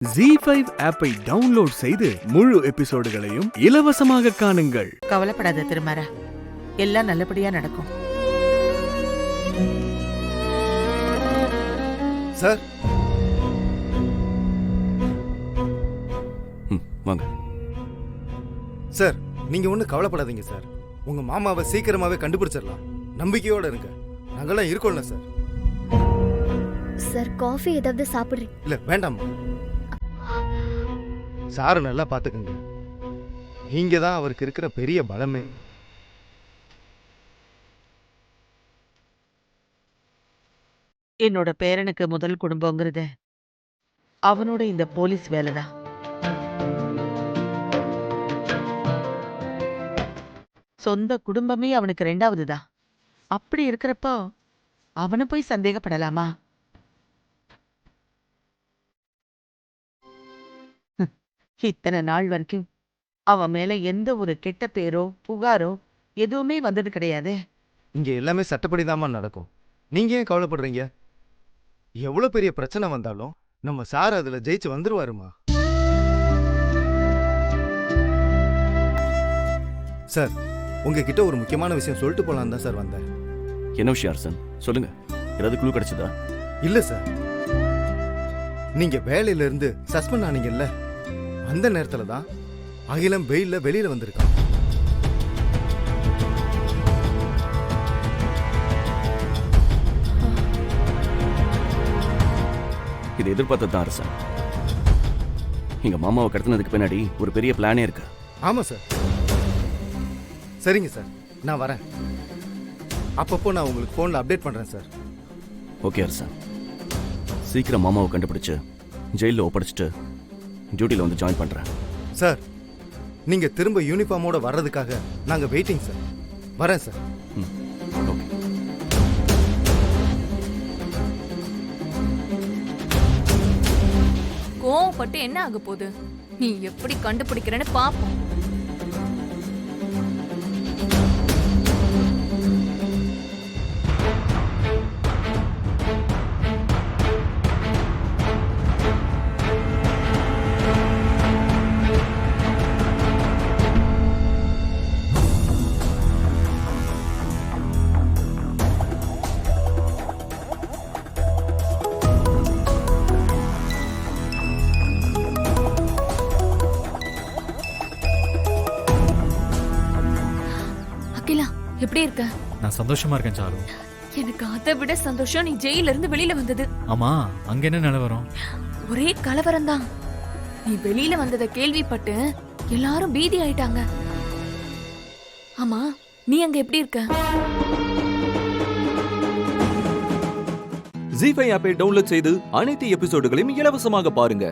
ZEE5 ஆப்பை download செய்து முழு எபிசோடுகளையும் இலவசமாக காணுங்கள். கவலைப்படாத திருமாரா, எல்லாம் நல்லபடியா நடக்கும். சார் வாங்க சார், நீங்க ஒன்றும் கவலைப்படாதீங்க சார். உங்க மாமாவை சீக்கிரமாவே கண்டுபிடிச்சிடலாம். நம்பிக்கையோட இருங்க. நாங்கெல்லாம் இருக்கோம்ல சார். சார், காஃபி ஏதாவது சாப்பிடுறீங்க? இல்ல வேண்டாம் சார், நல்லா பாத்துக்கங்க. நீங்க தான் அவருக்கு இருக்கிற பெரிய பலமே. என்னோட பேரனுக்கு முதல் குடும்பங்கிறது அவனோட இந்த போலீஸ் வேலைதான். சொந்த குடும்பமே அவனுக்கு ரெண்டாவதுதான். அப்படி இருக்கிறப்போ அவனை போய் சந்தேகப்படலாமா? இத்தனை நாள் வரைக்கும் அவன் மேல எந்த ஒரு கெட்ட பேரோ புகாரோ எதுவுமே வந்தது கிடையாது. இங்க எல்லாமே சட்டப்படிதாம்மா நடக்கும். நீங்க ஏன் கவலைப்படுறீங்க? எவ்வளவு பெரிய பிரச்சனை வந்தாலும் நம்ம சார் அதுல ஜெயிச்சு வந்துருவாருமா. சார், உங்ககிட்ட ஒரு முக்கியமான விஷயம் சொல்லிட்டு போலாம் தான் சார் வந்தேன். என்ன விஷயம் அரசன், சொல்லுங்க. ஏதாவது குழு கிடைச்சதா? இல்ல சார், நீங்க வேலையில இருந்து சஸ்பெண்ட் ஆனீங்கல்ல, அந்த நேரத்துல தான் அகிலம் வெயில்ல வெளியில வந்திருக்கான். இது எதிர்பார்த்ததான் அரசன். எங்க மாமாவை கடத்தினதுக்கு பின்னாடி ஒரு பெரிய பிளானே இருக்கு. ஆமா சார். சரிங்க சார், நான் வரேன். அப்பப்போ நான் உங்களுக்கு போன்ல அப்டேட் பண்றேன் சார். ஓகே அரசன், சீக்கிரம் மாமாவை கண்டுபிடிச்சு ஜெயிலில் ஒப்படைச்சிட்டு டியூட்டியில் வந்து ஜாயின் பண்றேன். சார், நீங்க திரும்ப யூனிஃபார்மோட வர்றதுக்காக நாங்க வெயிட்டிங் சார். வரேன் சார். ஓகே. கோவப்பட்டு என்ன ஆக போகுது? நீ எப்படி கண்டுபிடிக்கிறன்னு பாப்போம். எப்படி இருக்க? நான் சந்தோஷமா இருக்கேன் சாரு. எனக்கு அதை விட சந்தோஷம் நீ ஜெயில இருந்து வெளியில வந்தது. ஆமா, அங்க என்ன நிலவரம்? ஒரே கலவரம் தான். நீ வெளியில வந்ததை கேள்விப்பட்டு எல்லாரும் பீதி ஆயிட்டாங்க. ஆமா, நீ அங்க எப்படி இருக்க? ZEE5 ஆப்பை டவுன்லோட் செய்து அனைத்து எபிசோடுகளையும் இலவசமாக பாருங்க.